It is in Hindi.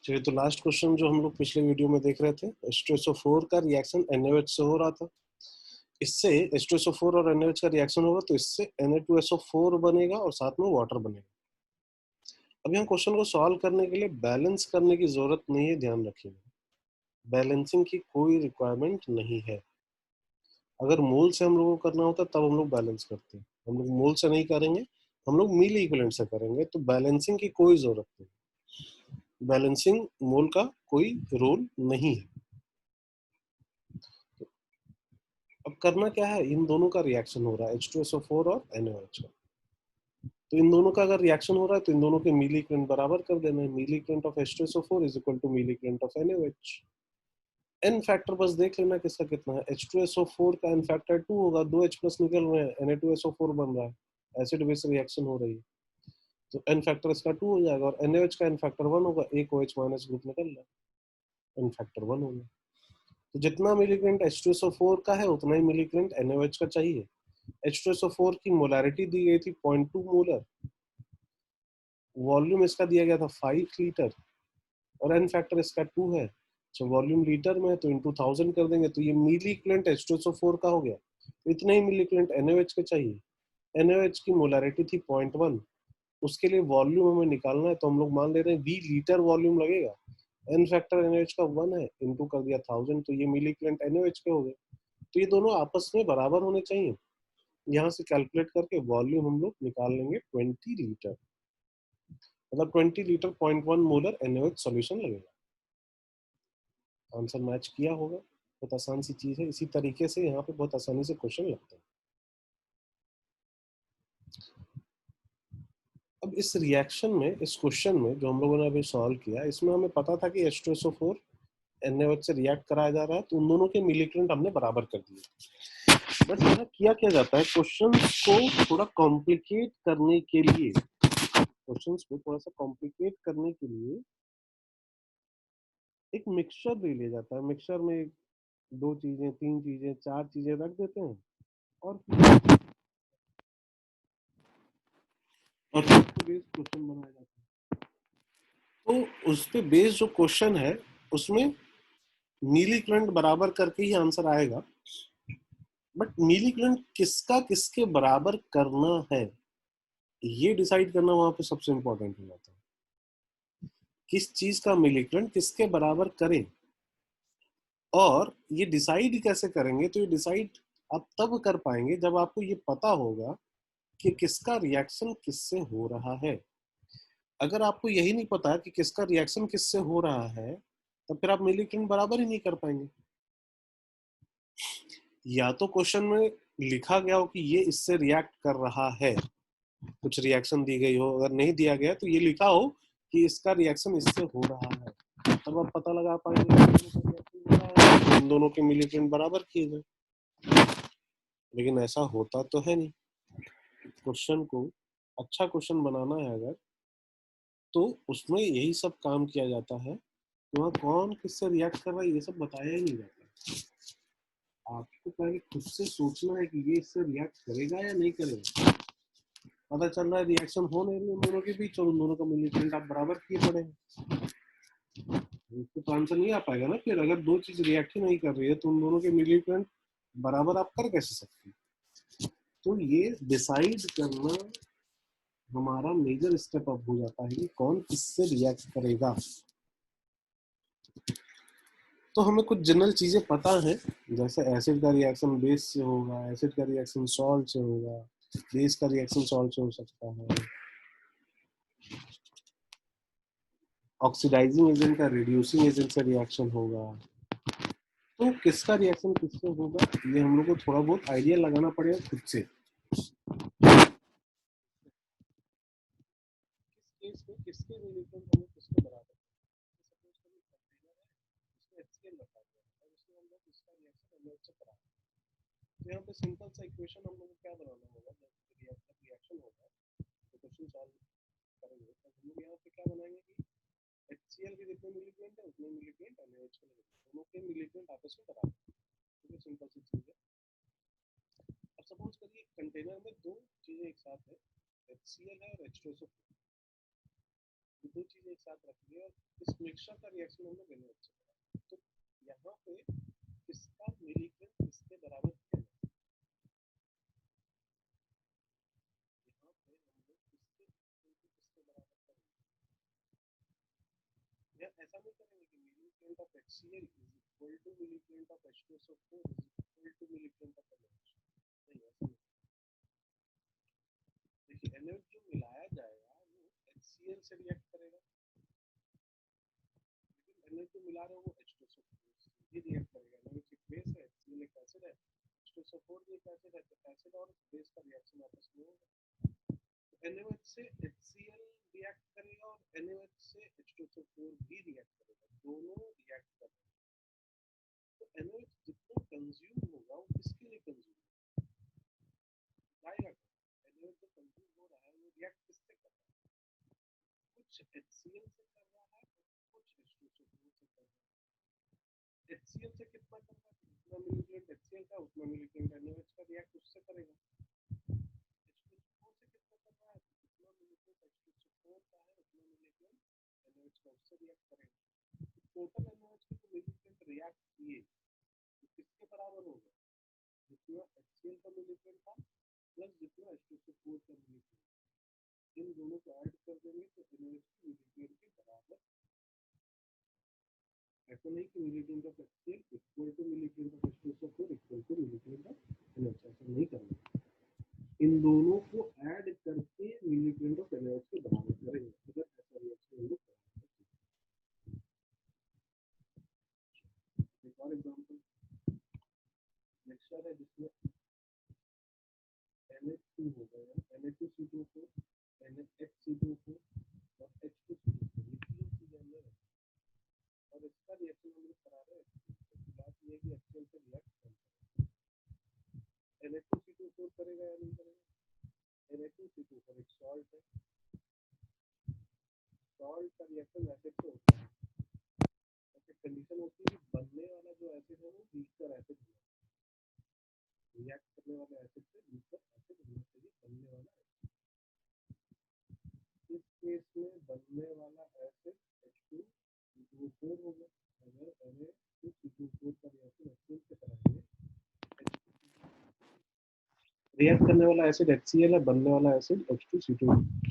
चलिए, तो लास्ट क्वेश्चन जो हम लोग पिछले वीडियो में देख रहे थे, H2SO4 का रिएक्शन NaOH से हो रहा था। इससे H2SO4 और NaOH का रिएक्शन होगा तो इससे Na2SO4 बनेगा और साथ में वाटर बनेगा। अब यहाँ क्वेश्चन को सॉल्व करने के लिए बैलेंस करने की जरूरत नहीं है, ध्यान रखिएगा। बैलेंसिंग की कोई रिक्वायरमेंट नहीं है। अगर मोल से हम लोगों को करना होता तब हम लोग बैलेंस करते हैं। हम लोग मोल से नहीं करेंगे, हम लोग मिली इक्विवेलेंट से करेंगे, तो बैलेंसिंग की कोई जरूरत नहीं। बैलेंसिंग मोल का कोई रोल नहीं है। अब करना क्या है, इन दोनों का रिएक्शन हो रहा है, H2SO4 और NaOH का। तो इन दोनों का अगर रिएक्शन हो रहा है तो इन दोनों के मिली इक्विवेलेंट बराबर कर देना है। Milli equivalent of H2SO4 is equal to milli equivalent of NaOH। n factor बस देख लेना किसका कितना है। H2SO4 का n फैक्टर 2 होगा, 2 H प्लस निकल रहे हैं, Na2SO4 बन रहा है, एसिड बेस रिएक्शन हो रही है, तो n फैक्टर इसका 2 हो जाएगा और NaOH का n फैक्टर 1 होगा, एक OH माइनस ग्रुप निकल रहा है, n फैक्टर 1 होगा। तो जितना मिली इक्विवेलेंट H2SO4 का है उतना ही मिली इक्विवेलेंट NaOH का चाहिए। H2SO4 की मोलैरिटी दी गई थी 0.2 मोलर, वॉल्यूम इसका दिया गया था 5 लीटर और n फैक्टर इसका 2 है। तो वॉल्यूम लीटर में है तो इनटू 1000 कर देंगे तो ये मिली इक्विवेलेंट H2SO4 का हो गया। तो इतना ही मिली इक्विवेलेंट NaOH का चाहिए। NaOH की मोलैरिटी थी 0.1, उसके लिए वॉल्यूम हमें निकालना है तो हम लोग मान ले रहे हैं 20 लीटर वॉल्यूम लगेगा। n फैक्टर NaOH का 1 है, इनटू कर दिया 1000, तो ये मिली इक्विवेलेंट NaOH के हो गए। तो ये दोनों आपस में बराबर होने चाहिए। यहाँ से कैलकुलेट करके वॉल्यूम हम लोग निकाल लेंगे 20 लीटर, मतलब 20 लीटर 0.1 मोलर NaOH सॉल्यूशन लगेगा। आंसर मैच किया होगा, बहुत आसान सी चीज है। इसी तरीके से यहाँ पे बहुत आसानी से क्वेश्चन लगते हैं। अब इस रिएक्शन में, इस क्वेश्चन में जो हम लोगों ने अभी सॉल्व किया, इसमें हमें पता था कि H2SO4 NaOH से रिएक्ट कराया जा रहा है, तो उन दोनों के मिली इक्विवेलेंट हमने बराबर कर दिए। बट यहाँ किया क्या जाता है, क्वेश्चन को थोड़ा कॉम्प्लिकेट करने के लिए, क्वेश्चंस को थोड़ा सा कॉम्प्लिकेट करने के लिए एक मिक्सचर ले लिया जाता है। मिक्सचर में 2 चीजें, 3 चीजें, 4 चीजें रख देते हैं और बेस्ड क्वेश्चन बनाया जाता है। तो उस पे बेस्ड जो क्वेश्चन है उसमें मिली इक्विवेलेंट बराबर करके ही आंसर आएगा। बट मिली इक्विवेलेंट किसका किसके बराबर करना है, ये डिसाइड करना वहां पे सबसे इंपॉर्टेंट हो जाता है। किस चीज का मिली इक्विवेलेंट किसके बराबर करें, और ये डिसाइड कैसे करेंगे, तो ये डिसाइड आप तब कर पाएंगे जब आपको ये पता होगा कि किसका रिएक्शन किससे हो रहा है। अगर आपको यही नहीं पता कि किसका रिएक्शन किससे हो रहा है, तो फिर आप मिली इक्विवेलेंट बराबर ही नहीं कर पाएंगे। या तो क्वेश्चन में लिखा गया हो कि ये इससे रिएक्ट कर रहा है, कुछ रिएक्शन दी गई हो, अगर नहीं दिया गया तो ये लिखा हो कि इसका रिएक्शन इससे हो रहा है, तब आप पता लगा पाएंगे इन दोनों के मिली इक्विवेलेंट बराबर किए जाए। लेकिन ऐसा होता तो है नहीं। क्वेश्चन को अच्छा क्वेश्चन बनाना है अगर, तो उसमें यही सब काम किया जाता है। वहाँ कौन किससे रिएक्ट कर रहा है ये सब बताया ही नहीं जाता। आपको पहले खुद से सोचना है कि ये इससे रिएक्ट करेगा या नहीं करेगा। पता चल रहा है रिएक्शन हो नहीं रही उन दोनों के बीच और उन दोनों का मिली इक्विवेलेंट आप बराबर किए पड़े हैं, तो आंसर नहीं आ पाएगा ना। फिर अगर 2 चीज रिएक्ट ही नहीं कर रही है तो उन दोनों के मिली इक्विवेलेंट बराबर आप कर कैसे सकते हैं। तो ये डिसाइड करना हमारा मेजर स्टेप अप हो जाता है कि कौन किससे रिएक्ट करेगा। तो हमें कुछ जनरल चीजें पता है, जैसे एसिड का रिएक्शन बेस से होगा, एसिड का रिएक्शन सॉल्ट से होगा, बेस का रिएक्शन सॉल्ट से हो सकता है, ऑक्सीडाइजिंग एजेंट का रिड्यूसिंग एजेंट से रिएक्शन होगा। तो किसका रिएक्शन किससे होगा ये हम लोग को थोड़ा बहुत आइडिया लगाना पड़ेगा खुद से। किस केस में किसके रिलेटेड हमें किसके बराबर, सपोज करिए कंटेनर है, उसमें HCl रखा गया है और उसके अंदर इसका रिएक्शन NaOH से करा। तो यहाँ पे सिंपल सा इक्वेशन हम लोग को क्या बनाना होगा, जब रिएक्शन होगा तो क्वेश्चन सॉल्व करेंगे तो हम लोग यहाँ पे क्या बनाएंगे कि HCl के जितने मिली इक्विवेलेंट है उतने मिली इक्विवेलेंट NaOH के लगेंगे, दोनों के मिली इक्विवेलेंट आपस में बराबर। तो सिंपल सी चीज है। अब सपोज करिए कंटेनर में 2 चीजें एक साथ है, HCl है और H2SO4। दो चीजें एक साथ रखिए और इस मिक्सचर का रिएक्शन हम लोग NaOH से कराएंगे। तो यहाँ पे इसका मिलीग्राम इसके बराबर क्या है, यहाँ पे हम लोग इसके बराबर करेंगे। या ऐसा नहीं करेंगे कि milligram of HCl is equal to milligram of H2SO4 is equal to milligram of NaOH। नहीं, ऐसा नहीं। देखिए NaOH जो मिलाया जाएगा वो HCl से रिएक्ट करेगा, NaOH जो मिला रहे हो वो H2SO4 से ही रिएक्ट करेगा। NaOH एक बेस है, HCl एक एसिड है, H2SO4 भी एक एसिड है, तो एसिड और बेस का रिएक्शन आपस में होगा। तो NaOH से HCl रिएक्ट करेगा और NaOH से H2SO4 भी रिएक्ट करेगा, दोनों रिएक्ट करेंगे। तो NaOH जितना कंज्यूम होगा वो किसके लिए कंज्यूम जाएगा? NaOH जो कंज्यूम हो रहा है वो रिएक्ट किससे कर रहा है? कुछ HCl से कर रहा है और कुछ H2SO4 से कर रहा है। HCl से कितना कर रहा है? जितना मिलीग्राम HCl का उतना मिलीग्राम NaOH का रिएक्ट उससे करेगा। H2SO4 से कितना कर रहा है? जितना मिलीग्राम H2SO4 का है उतना मिलीग्राम NaOH का उससे रिएक्ट करेगा। टोटल NaOH के जो मिलीग्राम रिएक्ट किए तो किसके बराबर होगा? जितना HCl का मिलीग्राम था प्लस जितना H2SO4 का मिलीग्राम, इन दोनों को ऐड कर देंगे तो NaOH के मिलीग्राम के बराबर। ऐसा नहीं कि milligram of HCl equal to milligram of H2SO4 equal to milligram of NaOH, ऐसा नहीं करना। इन दोनों को ऐड करके मिलीग्राम ऑफ NaOH के बराबर करेंगे अगर ऐसा रिएक्शन हम लोग कराएंगे। एक और एग्जांपल मिक्सचर है जिसमें Na2 हो गया, Na2C2O4, NaHC2O4 और H2C2O4, ये तीन चीजें हमने रखी और इसका रिएक्शन हम लोग करा रहे हैं। बात ये है कि HCl से रिएक्ट कम करेगा। Na2C2O4 करेगा या नहीं करेगा? Na2C2O4 एक सॉल्ट है, सॉल्ट का रिएक्शन एसिड से होता है। ऐसी कंडीशन होती है कि बनने वाला जो एसिड है वो वीकर एसिड है, रिएक्ट करने वाले एसिड से वीकर एसिड होना चाहिए बनने वाला एसिड। इस केस में बनने वाला एसिड H2C2O4 होगा। अगर Na2C2O4 का रिएक्शन HCl से कराएंगे, रिएक्ट करने वाला एसिड HCl है, बनने वाला एसिड H2C2O4